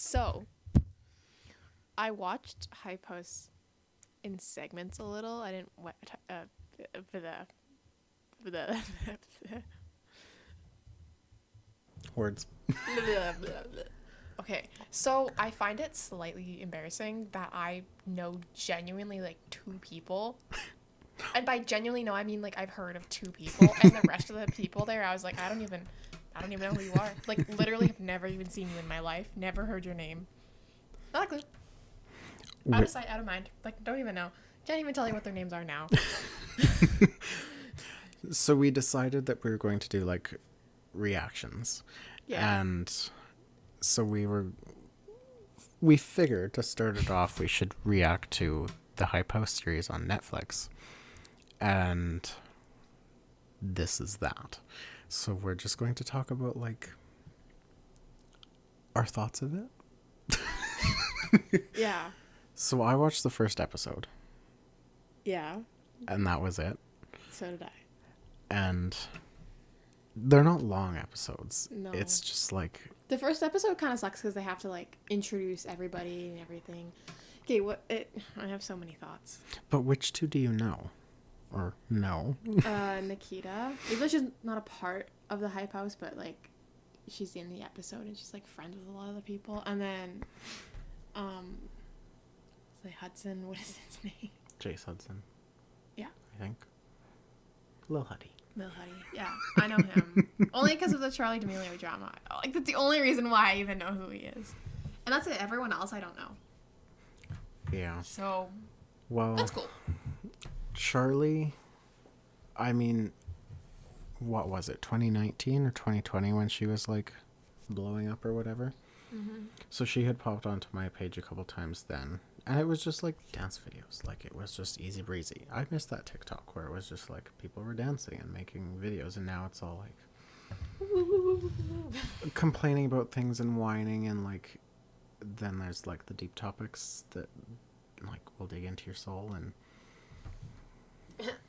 So, I watched High Post in segments a little. I didn't for the Words. Okay, so I find it slightly embarrassing that I know genuinely like two people. And by genuinely know, I mean like I've heard of two people, and the rest of the people there, I was like, I don't even know who you are. Like, literally have never even seen you in my life. Never heard your name. Not a clue. Out of sight, out of mind. Like, don't even know. Can't even tell you what their names are now. So we decided that we were going to do like reactions. Yeah. And so we figured to start it off we should react to the High Post series on Netflix. And this is that. So we're just going to talk about like our thoughts of it. Yeah. So I watched the first episode Yeah. and that was it. So did I. And they're not long episodes. No. It's just like The first episode kind of sucks because they have to like introduce everybody and everything. Okay, I have so many thoughts. But which two do you know? Or no? Nikita. Even though she's not a part of the Hype House, but like she's in the episode and she's like friends with a lot of the people. And then say Hudson, what is his name? Jace Hudson. Yeah. I think. Lil Huddy. Lil Huddy. Yeah, I know him. Only because of the Charlie D'Amelio drama. Like, that's the only reason why I even know who he is. And that's it. Everyone else I don't know. Yeah. So, well, that's cool. Charlie, I mean, what was it, 2019 or 2020 when she was like blowing up or whatever? Mm-hmm. So she had popped onto my page a couple times then. And it was just like dance videos. Like it was just easy breezy. I missed that TikTok where it was just like people were dancing and making videos. And now it's all like complaining about things and whining. And like then there's like the deep topics that like will dig into your soul. And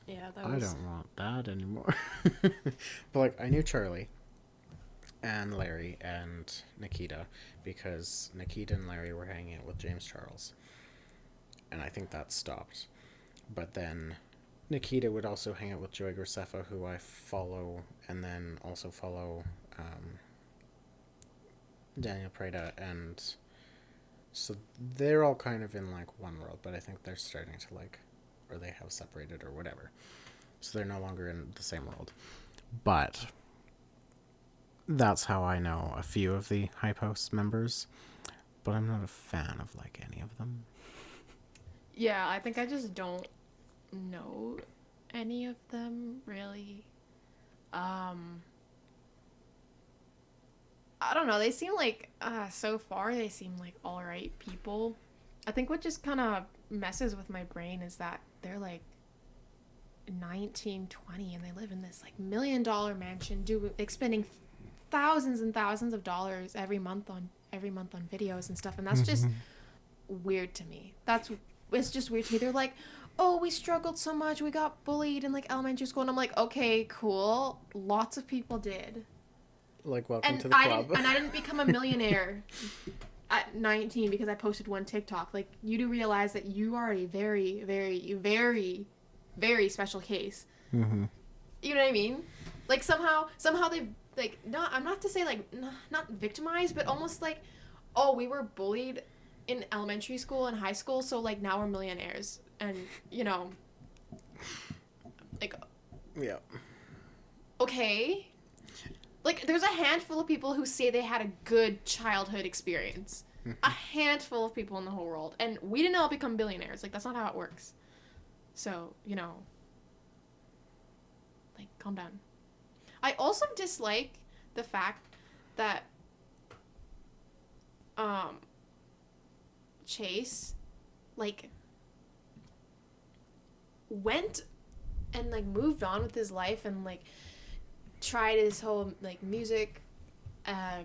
Yeah, I don't want that anymore. But like I knew Charlie and Larry and Nikita because Nikita and Larry were hanging out with James Charles. And I think that stopped. But then Nikita would also hang out with Joey Graceffa, who I follow, and then also follow Daniel Prada. And so they're all kind of in like one world, but I think they're starting to like, or they have separated or whatever. So they're no longer in the same world. But that's how I know a few of the High Post members. But I'm not a fan of like any of them. Yeah, I think I just don't know any of them really. I don't know. They seem like so far they seem like all right people. I think what just kind of messes with my brain is that they're like 19, 20 and they live in this like $1 million mansion, spending thousands and thousands of dollars every month on videos and stuff, and that's just weird to me. It's just weird to me. They're like, oh, we struggled so much. We got bullied in like elementary school. And I'm like, okay, cool. Lots of people did. Like, welcome And to the club. I didn't become a millionaire at 19 because I posted one TikTok. Like, you do realize that you are a very, very, very, very special case. Mm-hmm. You know what I mean? Like, somehow they, like, I'm not to say, like, not victimized, but almost like, oh, we were bullied in elementary school and high school, so like now we're millionaires, and you know, like, yeah, okay, like there's a handful of people who say they had a good childhood experience, a handful of people in the whole world, and we didn't all become billionaires. Like, that's not how it works. So, you know, like, calm down. I also dislike the fact that Chase, like, went and, like, moved on with his life and, like, tried his whole, like, music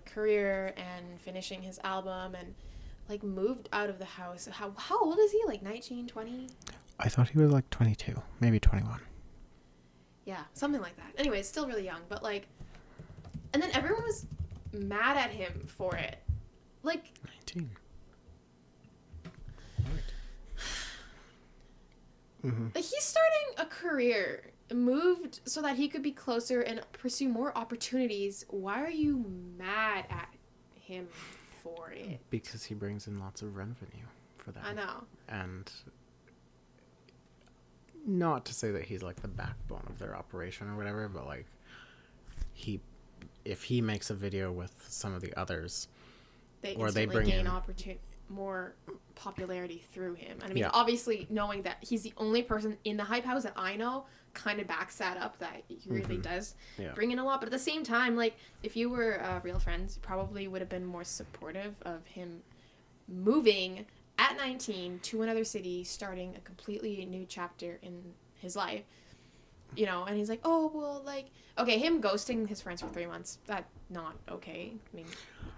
career and finishing his album and, like, moved out of the house. How old is he? Like, 19, 20? I thought he was, like, 22, maybe 21. Yeah, something like that. Anyway, still really young, but, like, and then everyone was mad at him for it. Like, 19. Right. Mm-hmm. Like, he's starting a career, moved so that he could be closer and pursue more opportunities. Why are you mad at him for it? Because he brings in lots of revenue for them. I know. And not to say that he's like the backbone of their operation or whatever, but like if he makes a video with some of the others, They or instantly they bring gain in more popularity through him. And I mean, Yeah. obviously, knowing that he's the only person in the Hype House that I know kind of backs that up, that he really does bring in a lot. But at the same time, like, if you were real friends, you probably would have been more supportive of him moving at 19 to another city, starting a completely new chapter in his life. You know, and he's like, oh, well, like, okay, him ghosting his friends for 3 months, that's not okay. I mean,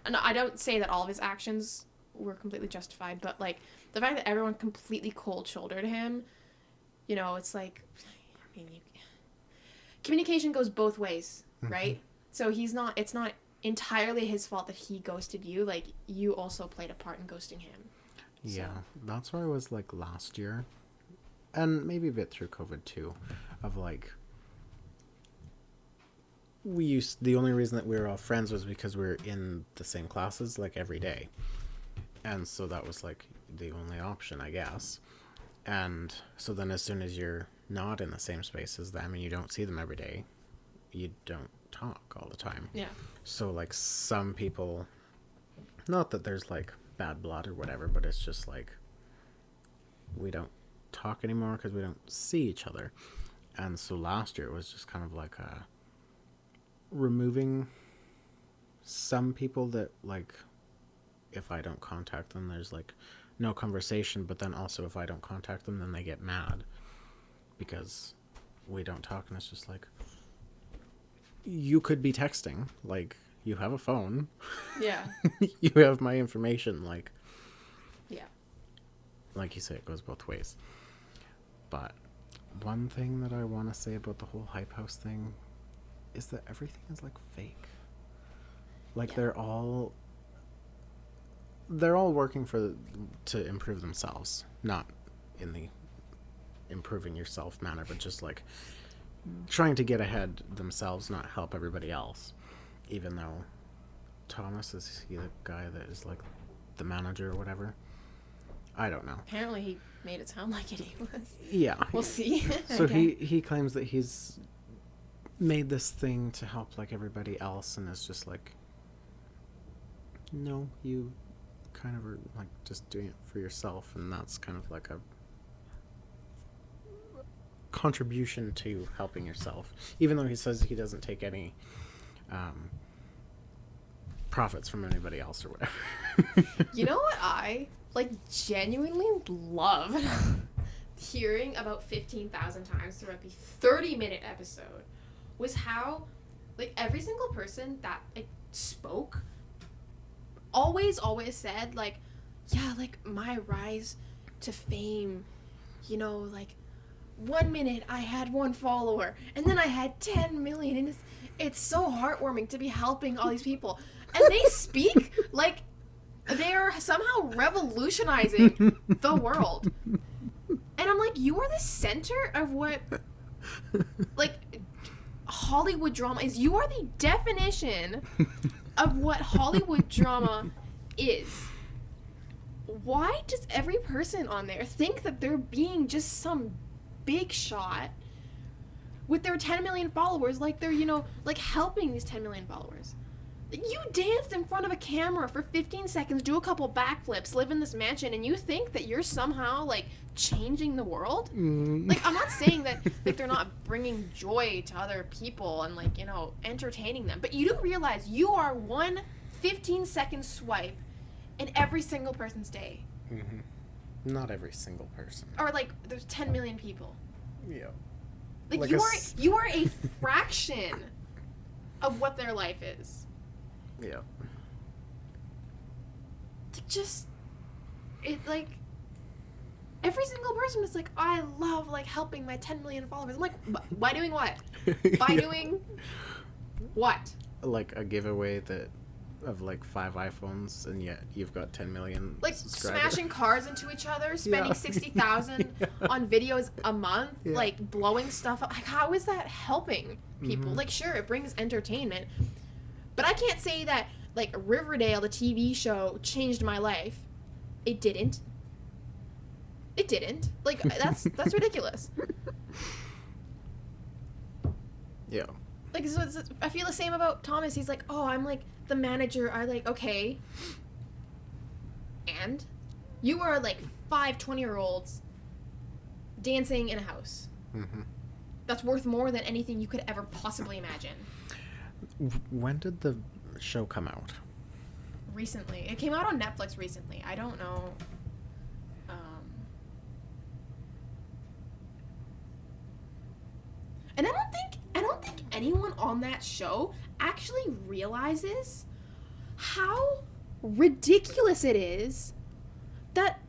and I don't say that all of his actions were completely justified, but, like, the fact that everyone completely cold-shouldered him, you know, it's like, I mean, communication goes both ways, right? So it's not entirely his fault that he ghosted you. Like, you also played a part in ghosting him. Yeah, that's where I was like last year, and maybe a bit through COVID too, of like, the only reason that we were all friends was because we were in the same classes like every day, and so that was like the only option, I guess. And so then as soon as you're not in the same space as them and you don't see them every day, you don't talk all the time. Yeah. So like some people, not that there's like bad blood or whatever, but it's just like we don't talk anymore because we don't see each other. And so last year it was just kind of like removing some people that, like, if I don't contact them, there's like no conversation, but then also if I don't contact them, then they get mad because we don't talk. And it's just like, you could be texting, like, you have a phone. Yeah. You have my information, like. Yeah. Like you say, it goes both ways. But one thing that I want to say about the whole Hype House thing is that everything is like fake. Like they're all working to improve themselves, not in the improving yourself manner, but just like trying to get ahead themselves, not help everybody else. Even though Thomas, is he the guy that is like the manager or whatever? I don't know. Apparently he made it sound like it he was. Yeah. We'll see. So Okay. he claims that he's made this thing to help like everybody else, and it's just like, no, you kind of are like just doing it for yourself, and that's kind of like a contribution to helping yourself, even though he says he doesn't take any profits from anybody else or whatever. You know what I like genuinely love hearing about 15,000 times throughout the 30-minute episode was how, like, every single person that like spoke always said, like, yeah, like, my rise to fame, you know, like, 1 minute I had 1 follower and then I had 10 million, and it's so heartwarming to be helping all these people. And they speak like they are somehow revolutionizing the world. And I'm like, you are the center of what, like, Hollywood drama is. You are the definition of what Hollywood drama is. Why does every person on there think that they're being just some big shot with their 10 million followers, like they're, you know, like helping these 10 million followers? You danced in front of a camera for 15 seconds, do a couple backflips, live in this mansion, and you think that you're somehow, like, changing the world? Like, I'm not saying that, like, they're not bringing joy to other people and, like, you know, entertaining them. But you do realize you are one 15-second swipe in every single person's day. Mm-hmm. Not every single person. Or, like, there's 10 million people. Yeah. Like you are a fraction of what their life is. Yeah. Like, every single person is like, I love, like, helping my 10 million followers. I'm like, by doing what? By doing what? Like a giveaway that of like 5 iPhones, and yet you've got 10 million Like subscribers. smashing cars into each other, spending Yeah. 60,000 on videos a month, Yeah. like blowing stuff up. Like, how is that helping people? Mhm. Like, sure, it brings entertainment, but I can't say that like Riverdale, the TV show, changed my life. It didn't. It didn't. Like, that's ridiculous. Yeah. Like, so I feel the same about Thomas. He's like, oh, I'm like the manager. I like, okay. And you are like 5 20-year-olds dancing in a house. Mm-hmm. That's worth more than anything you could ever possibly imagine. When did the show come out? Recently. It came out on Netflix recently. I don't know. And I don't think anyone on that show actually realizes how ridiculous it is that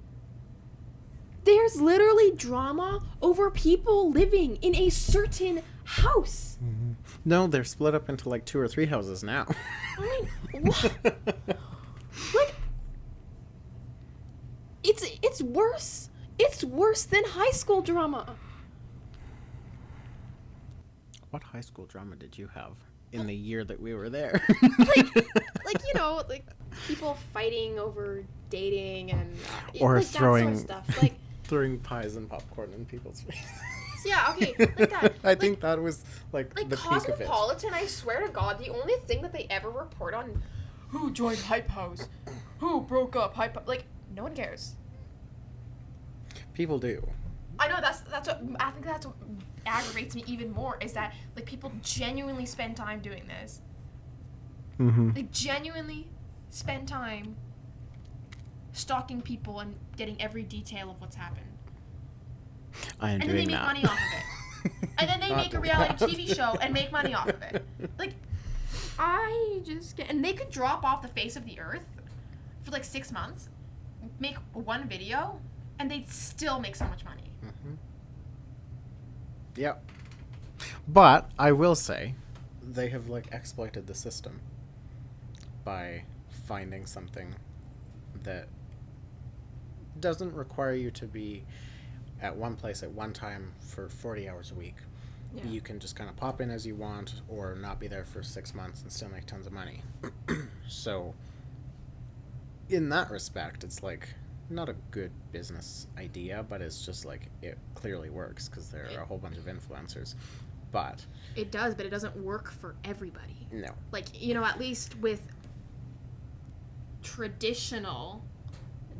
there's literally drama over people living in a certain house. Mm-hmm. No, they're split up into like 2 or 3 houses now. I mean, what? Like, it's worse. It's worse than high school drama. What high school drama did you have in the year that we were there? Like, you know, like people fighting over dating and or like throwing that sort of stuff. Like, throwing pies and popcorn in people's faces. yeah, okay, like that. I think that was like the peak of it. Cosmopolitan, I swear to God, the only thing that they ever report on, who joined Hype House, who broke up Hype House, like, no one cares. People do. I know, that's what, I think that's what aggravates me even more, is that, like, people genuinely spend time doing this. Mm-hmm. Like, genuinely spend time stalking people and getting every detail of what's happened. I am And then they doing make that. money off of it. And then they make a reality TV show and make money off of it. Like, I just get... And they could drop off the face of the earth for like 6 months, make one video, and they'd still make so much money. Mm-hmm. Yep. But I will say, they have like exploited the system by finding something that doesn't require you to be at one place at one time for 40 hours a week. Yeah. You can just kind of pop in as you want or not be there for 6 months and still make tons of money. So in that respect, it's like not a good business idea, but it's just like it clearly works because there are a whole bunch of influencers. But It does, but it doesn't work for everybody. no. Like, you know, at least with traditional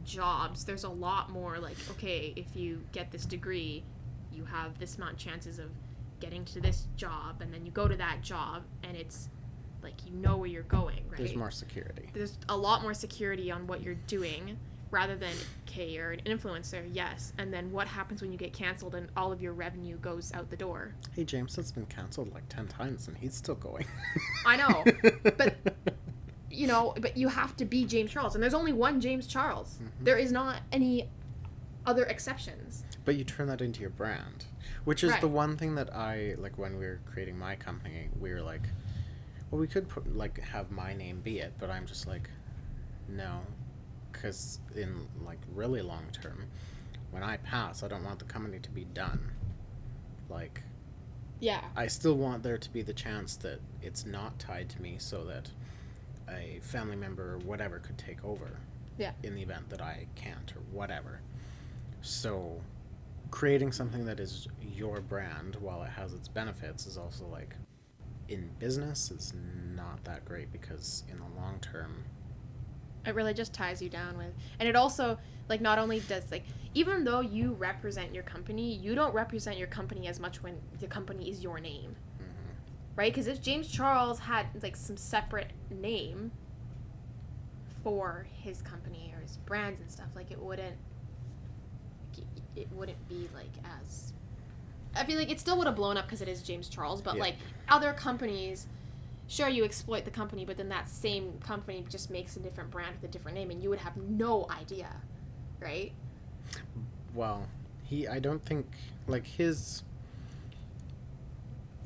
jobs, there's a lot more like, okay, if you get this degree, you have this amount of chances of getting to this job, and then you go to that job, and it's like, you know where you're going, right? There's more security. There's a lot more security on what you're doing, rather than, okay, you're an influencer, yes, and then what happens when you get canceled and all of your revenue goes out the door? Hey, James has been canceled like 10 times and he's still going. I know, but you know, but you have to be James Charles, and there's only one James Charles. Mm-hmm. There is not any other exceptions. But you turn that into your brand, which is Right. the one thing that I, like, when we were creating my company, we were like, well, we could put, like, have my name be it, but I'm just like, no, because in, like, really long term, when I pass, I don't want the company to be done. Like, Yeah. I still want there to be the chance that it's not tied to me so that a family member or whatever could take over. Yeah. In the event that I can't or whatever. So creating something that is your brand while it has its benefits is also like, in business, is not that great because in the long term, It really just ties you down with, and it also, like, not only does, like, even though you represent your company, you don't represent your company as much when the company is your name. Right? Because if James Charles had, like, some separate name for his company or his brands and stuff, like, it wouldn't be, like, as... I feel like it still would have blown up because it is James Charles, but, Yeah. like, other companies, sure, you exploit the company, but then that same company just makes a different brand with a different name, and you would have no idea, right? well, I don't think, like,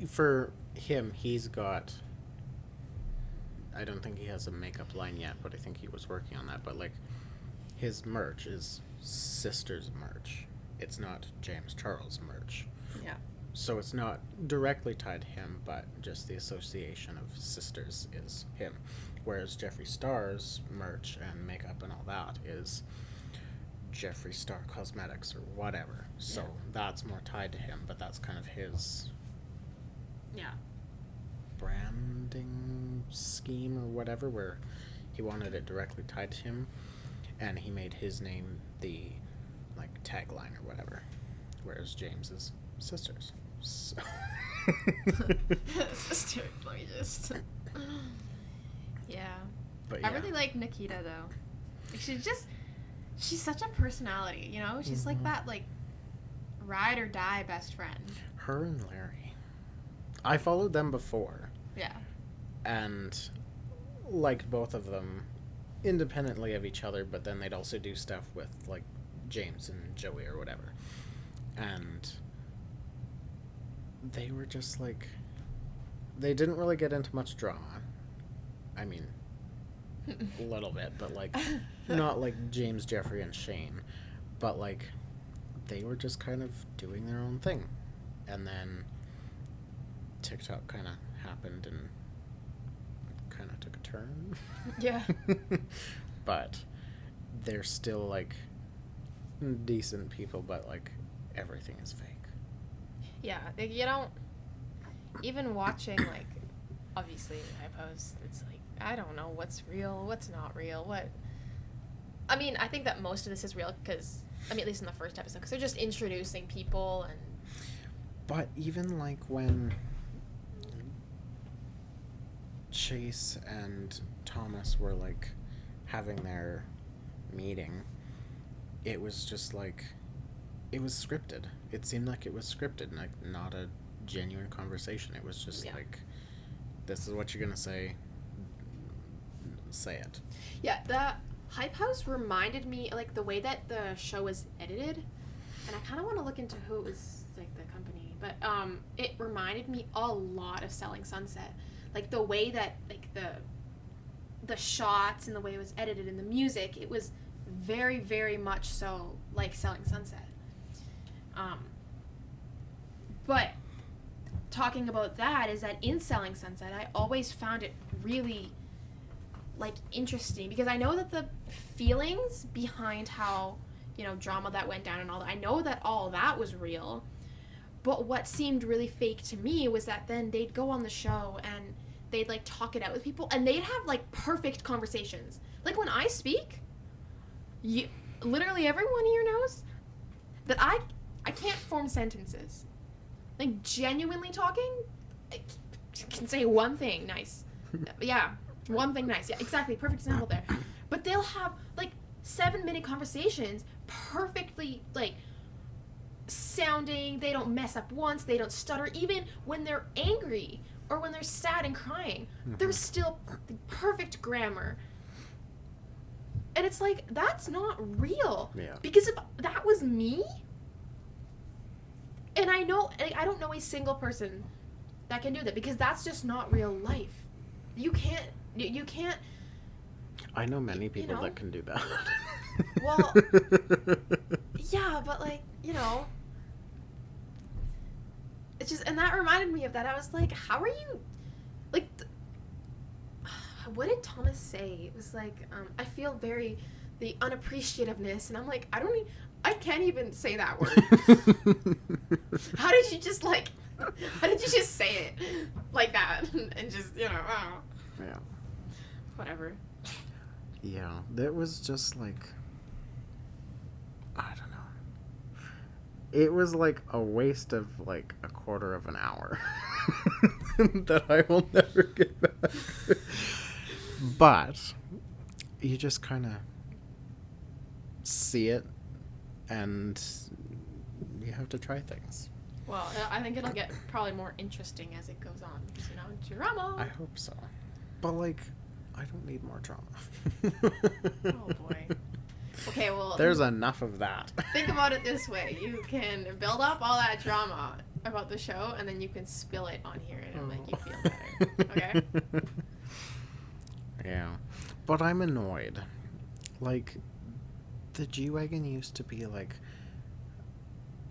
for him, he's got I don't think he has a makeup line yet, but I think he was working on that. But like, his merch is Sisters merch. It's not James Charles merch. Yeah. So it's not directly tied to him, but just the association of Sisters is him. Whereas Jeffree Star's merch and makeup and all that is Jeffree Star Cosmetics or whatever. So that's more tied to him, but that's kind of his branding scheme or whatever, where he wanted it directly tied to him, and he made his name the like tagline or whatever, whereas James is Sisters. So. Sisters, let me just. Yeah. But I really like Nikita though. She's such a personality, you know? She's like that like ride or die best friend. Her and Larry. I followed them before. Yeah. And liked both of them independently of each other, but then they'd also do stuff with like James and Joey or whatever. And they were just like, they didn't really get into much drama. I mean, a little bit, but like not like James, Jeffrey, and Shane, but like they were just kind of doing their own thing. And then TikTok kind of happened and kind of took a turn. Yeah. But they're still like decent people, but like everything is fake. Yeah, like, you don't even watching like obviously I post, it's like I don't know what's real, what's not real, what. I mean, I think that most of this is real because I mean at least in the first episode because they're just introducing people and. But even like when Chase and Thomas were like having their meeting, it was just like it was scripted. It seemed like it was scripted, like not a genuine conversation. It was just like, this is what you're gonna say it. Yeah, the Hype House reminded me like the way that the show was edited, and I kind of want to look into who it was like the company, but it reminded me a lot of Selling Sunset, like the way that like the shots and the way it was edited and the music, it was very, very much so like Selling Sunset. But talking about that is that in Selling Sunset, I always found it really like interesting because I know that the feelings behind how, you know, drama that went down and all that, I know that all that was real. But what seemed really fake to me was that then they'd go on the show and they'd like talk it out with people and they'd have like perfect conversations. Like when I speak, literally everyone here knows that I can't form sentences. Like genuinely talking, I can say one thing nice. Yeah, one thing nice. Yeah, exactly. Perfect example there. But they'll have like 7-minute conversations, perfectly like sounding. They don't mess up once. They don't stutter. Even when they're angry or when they're sad and crying, there's still perfect grammar. And it's like, that's not real. Yeah. Because if that was me, and I know, like, I don't know a single person that can do that because that's just not real life. You can't. I know many people that can do that. Well, yeah, but like, you know, it's just, and that reminded me of that. I was like, how are you, like, what did Thomas say? It was like, I feel very, the unappreciativeness, and I'm like, I can't even say that word. How did you just say it like that and just, you know, oh. Yeah. Whatever. Yeah, that was just like, I don't know. It was like a waste of like a quarter of an hour that I will never get back. But you just kind of see it and you have to try things. Well, I think it'll get probably more interesting as it goes on because, you know, drama. I hope so. But like, I don't need more drama. Oh boy. Okay, well, there's enough of that. Think about it this way: you can build up all that drama about the show, and then you can spill it on here, and it'll make you feel better. Okay. Yeah. But I'm annoyed. Like, the G-Wagon used to be like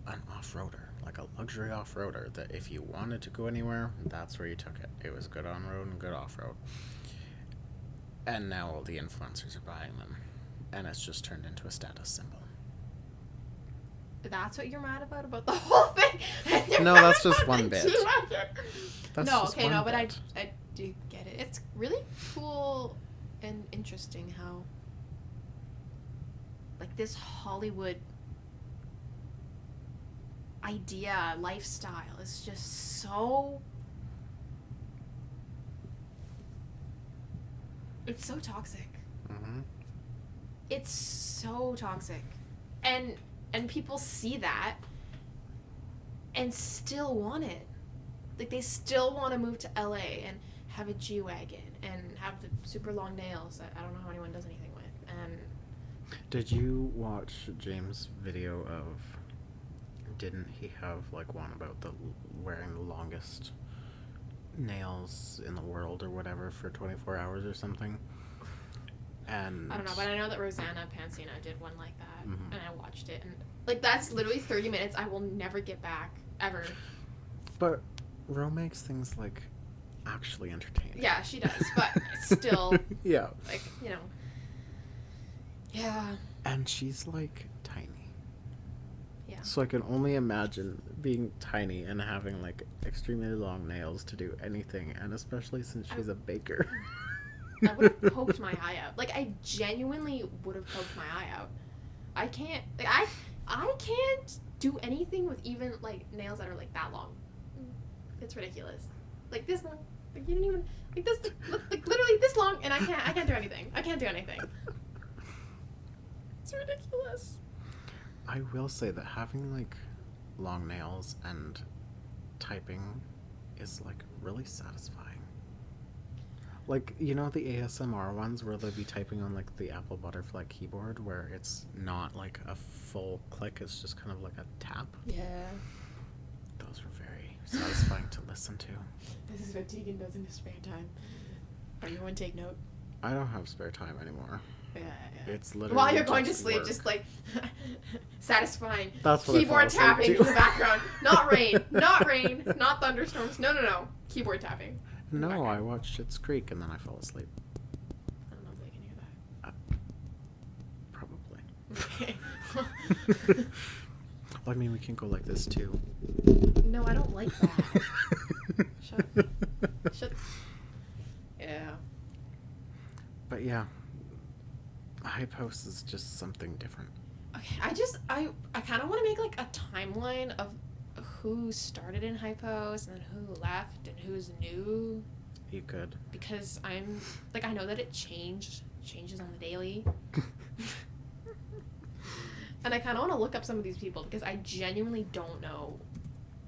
an off-roader, like a luxury off-roader that if you wanted to go anywhere, that's where you took it. It was good on-road and good off-road. And now all the influencers are buying them. And it's just turned into a status symbol. That's what you're mad about the whole thing? No, that's just one bit. That's no, okay, no, but I do get it. It's really cool and interesting how, like, this Hollywood idea, lifestyle is just so... It's so toxic. Mm-hmm. It's so toxic. And people see that and still want it. Like, they still want to move to LA and have a G-Wagon and have the super long nails that I don't know how anyone does anything with. And did you watch James' video of... Didn't he have, like, one about the wearing the longest nails in the world or whatever for 24 hours or something? And I don't know, but I know that Rosanna Pansino did one like that, and I watched it, and like that's literally 30 minutes I will never get back ever. But Ro makes things like actually entertaining. Yeah, she does, but still, yeah, like, you know, yeah. And she's like tiny. Yeah. So I can only imagine being tiny and having like extremely long nails to do anything, and especially since she's a baker. I would have poked my eye out. Like, I genuinely would have poked my eye out. I can't, like, I can't do anything with even, like, nails that are, like, that long. It's ridiculous. Like, this long. Like, you didn't even, like, this, like, literally this long, and I can't do anything. I can't do anything. It's ridiculous. I will say that having, like, long nails and typing is, like, really satisfying. Like, you know the ASMR ones where they'll be typing on, like, the Apple Butterfly keyboard where it's not, like, a full click, it's just kind of like a tap? Yeah. Those are very satisfying to listen to. This is what Tegan does in his spare time. Everyone take note. I don't have spare time anymore. Yeah. It's literally while you're going to just sleep, work. just, like, satisfying. That's what keyboard I fall tapping asleep in to. the background. Not rain. Not rain. Not thunderstorms. No. Keyboard tapping. No, I watched Schitt's Creek and then I fell asleep. I don't know if they can hear that. Probably. Okay. Well, I mean, we can go like this too. No, I don't like that. Shut. Yeah. But yeah, Hype House is just something different. Okay, I kind of want to make, like, a timeline of who started in Hypos and then who left and who's new. You could. Because I'm, like, I know that it changes on the daily. And I kind of want to look up some of these people because I genuinely don't know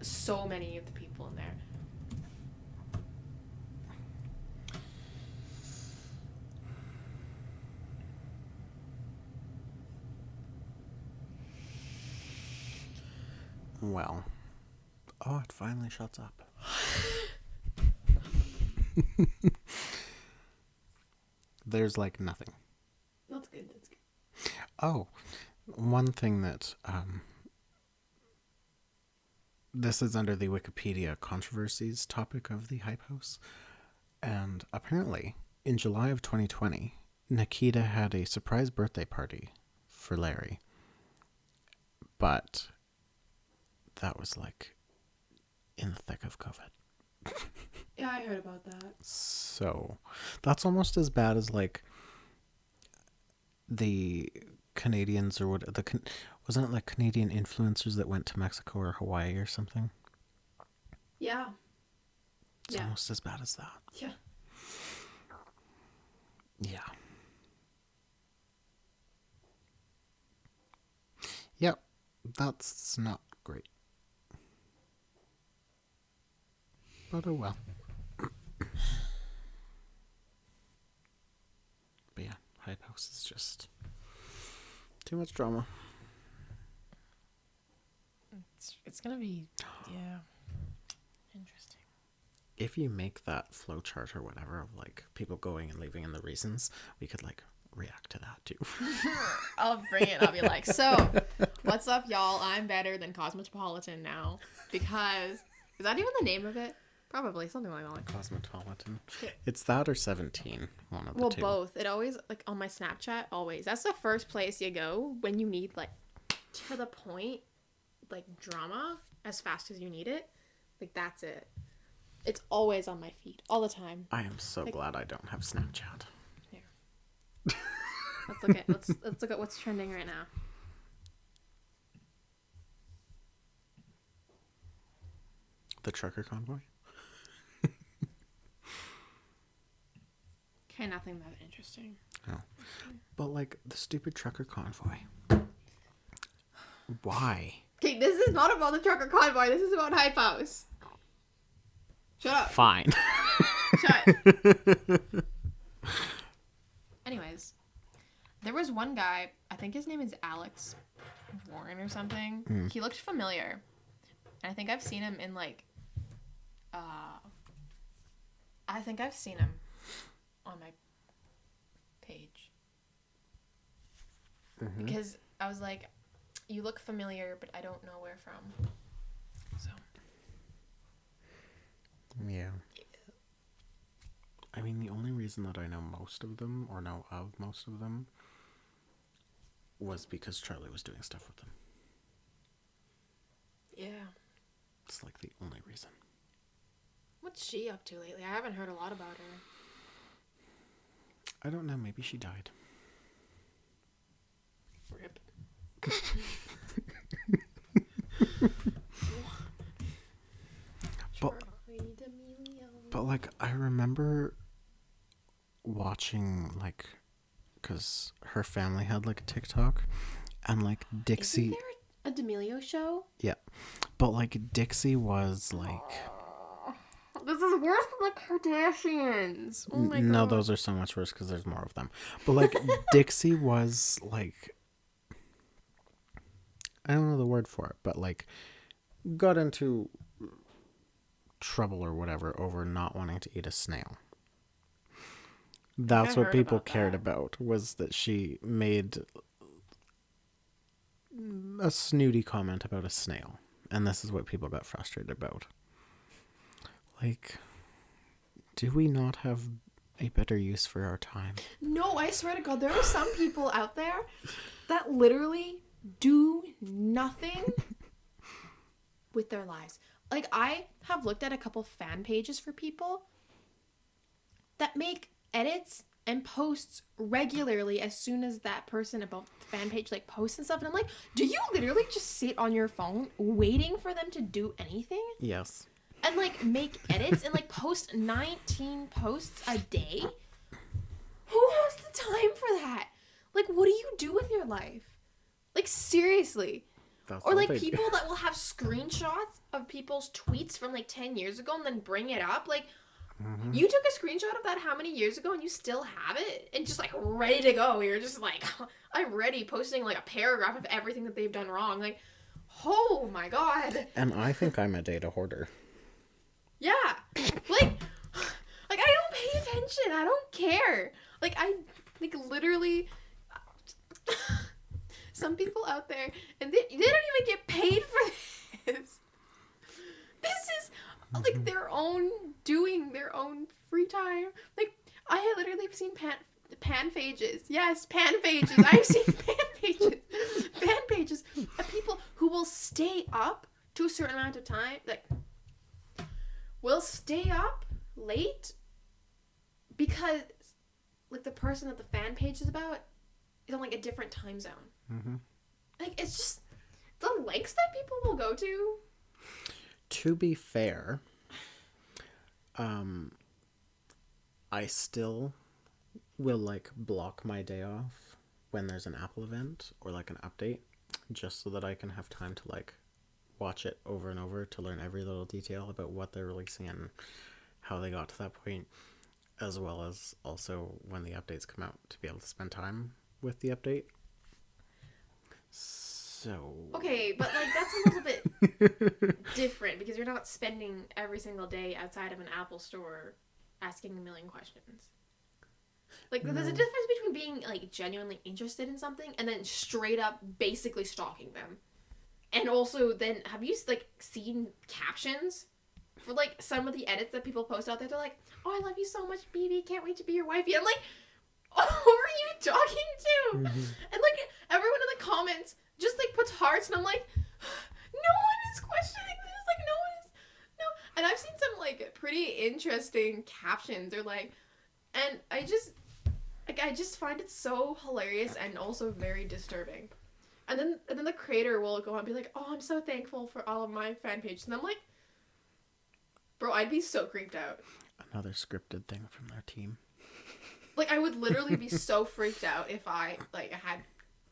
so many of the people in there. Well. Oh, it finally shuts up. There's like nothing. That's good. Oh, one thing that this is under the Wikipedia controversies topic of the Hype House, and apparently in July of 2020, Nikita had a surprise birthday party for Larry, but that was like in the thick of COVID. Yeah, I heard about that. So that's almost as bad as like the Canadians or what wasn't it like Canadian influencers that went to Mexico or Hawaii or something? Yeah. It's almost as bad as that. Yeah. Yeah. Yep. That's not great. But oh well. But yeah, Hype House is just too much drama. It's gonna be, yeah, interesting. if you make that flow chart or whatever of like people going and leaving and the reasons, we could like react to that too. I'll bring it. I'll be like, so, what's up, y'all? I'm better than Cosmopolitan now. Because, is that even the name of it? Probably, something like that. Cosmopolitan. It's that or 17. One of the two. Well, both. It always, like, on my Snapchat, always. That's the first place you go when you need, like, to the point, like, drama as fast as you need it. Like, that's it. It's always on my feed, all the time. I am so glad I don't have Snapchat. Let's look at what's trending right now. The trucker convoy? Okay, nothing that interesting. No. But like the stupid trucker convoy. Why? Okay, this is not about the trucker convoy. This is about Hype House. Shut up. Fine. Shut. Anyways, there was one guy, I think his name is Alex Warren or something. He looked familiar. And I think I've seen him in like, I think I've seen him on my page. Because I was like, you look familiar, but I don't know where from. So. Yeah. I mean, the only reason that I know most of them, or know of most of them, was because Charlie was doing stuff with them. Yeah. It's like the only reason. What's she up to lately? I haven't heard a lot about her. I don't know. Maybe she died. Rip. But like, I remember watching, like, because her family had like a TikTok, and like Dixie. Isn't there a D'Amelio show? Yeah, but like Dixie was like. This is worse than the Kardashians. Oh my god. No, those are so much worse because there's more of them. But like Dixie was like, I don't know the word for it, but like got into trouble or whatever over not wanting to eat a snail. That's what people cared about, was that she made a snooty comment about a snail. And this is what people got frustrated about. Like, do we not have a better use for our time? No, I swear to God, there are some people out there that literally do nothing with their lives. Like, I have looked at a couple fan pages for people that make edits and posts regularly as soon as that person about the fan page like posts and stuff. And I'm like, do you literally just sit on your phone waiting for them to do anything? Yes. And like make edits and like post 19 posts a day? Who has the time for that? Like, what do you do with your life? Like, seriously. Or like people that will have screenshots of people's tweets from like 10 years ago and then bring it up. Like, you took a screenshot of that how many years ago and you still have it? And just like ready to go. You're just like, I'm ready, posting like a paragraph of everything that they've done wrong. Like, oh my God. And I think I'm a data hoarder. Yeah. Like I don't pay attention. I don't care. Like, I, like, literally, some people out there, and they don't even get paid for this. This is, like, their own, doing their own free time. Like, I had literally seen panfages. Yes, panfages. I've seen panfages. Fan pages of people who will stay up to a certain amount of time, like, will stay up late because, like, the person that the fan page is about is on, like, a different time zone. Like, it's just the lengths that people will go to. To be fair, I still will, like, block my day off when there's an Apple event or, like, an update, just so that I can have time to, like, watch it over and over to learn every little detail about what they're releasing and how they got to that point, as well as also when the updates come out to be able to spend time with the update. So okay, but like that's a little bit different because you're not spending every single day outside of an Apple store asking a million questions. Like, there's a difference between being, like, genuinely interested in something and then straight up basically stalking them. And also, then, have you, like, seen captions for, like, some of the edits that people post out there? They're like, oh, I love you so much, BB, can't wait to be your wifey. I'm like, oh, who are you talking to? And, like, everyone in the comments just, like, puts hearts, and I'm like, no one is questioning this. Like, no one is, no. And I've seen some, like, pretty interesting captions. They're like, and I just find it so hilarious and also very disturbing. And then the creator will go on and be like, oh, I'm so thankful for all of my fan pages. And I'm like, bro, I'd be so creeped out. Another scripted thing from their team. Like, I would literally be so freaked out if I, like, had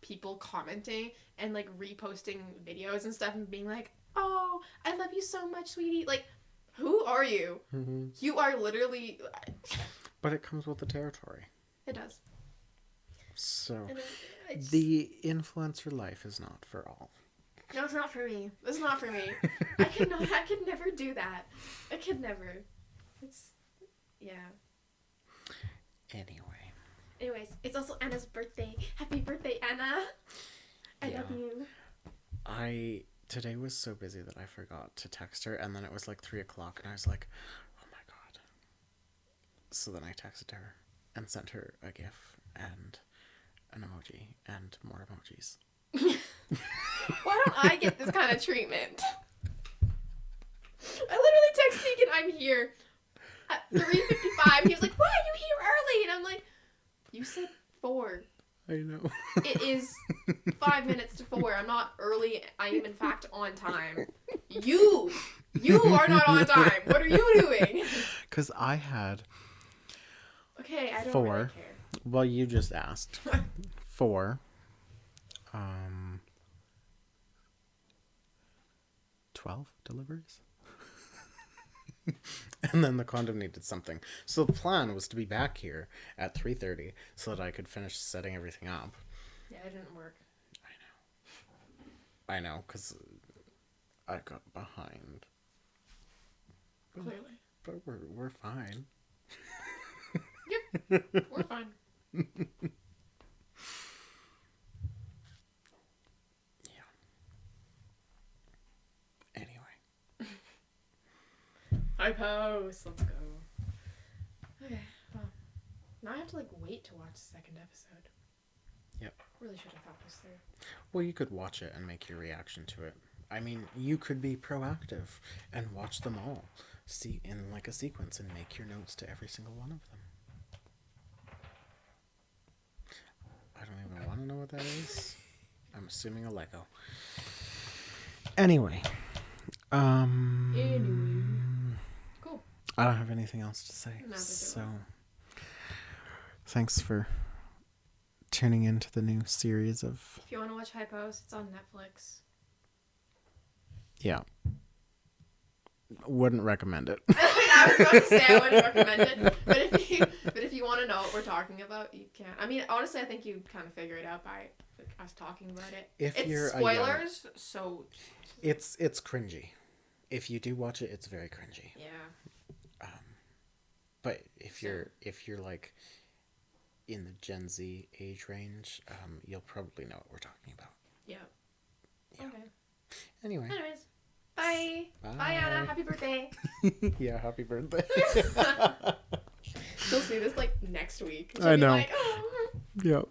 people commenting and, like, reposting videos and stuff and being like, oh, I love you so much, sweetie. Like, who are you? Mm-hmm. You are literally... But it comes with the territory. It does. So, the influencer life is not for all. No, it's not for me. It's not for me. I could never do that. I could never. It's, yeah. Anyways, it's also Anna's birthday. Happy birthday, Anna. I love you. Today was so busy that I forgot to text her, and then it was like 3:00, and I was like, oh my god. So then I texted her and sent her a GIF and an emoji and more emojis. Why don't I get this kind of treatment? I literally text Deacon, I'm here at 3:55. He was like, why are you here early? And I'm like, you said 4. I know. It is 5 minutes to 4. I'm not early. I am, in fact, on time. You are not on time. What are you doing? Because I had... Okay, I don't 4. really care. Well, you just asked. 4. 12 deliveries. And then the condom needed something. So the plan was to be back here at 3:30 so that I could finish setting everything up. Yeah, it didn't work. I know, because I got behind. Clearly. But we're fine. Yep, we're fine. Yeah. Anyway. High post. Let's go. Okay, well, now I have to, like, wait to watch the second episode. Yep. Really should have thought this through. Well, you could watch it and make your reaction to it. I mean, you could be proactive and watch them all, see in like a sequence, and make your notes to every single one of them. I don't even want to know what that is. I'm assuming a Lego. Anyway. Cool. I don't have anything else to say. So, thanks for tuning into the new series of... If you want to watch High Post, it's on Netflix. Yeah. Wouldn't recommend it. I was about to say I wouldn't recommend it, but if you want to know what we're talking about, you can. I mean, honestly, I think you kind of figure it out by us talking about it. It's spoilers, so it's cringy. If you do watch it, it's very cringy. Yeah. But if you're like in the Gen Z age range, you'll probably know what we're talking about. Yeah. Okay. Anyways. Bye. Bye, Anna. Happy birthday. Yeah, happy birthday. She'll see this like next week. I know. Like, oh. Yep.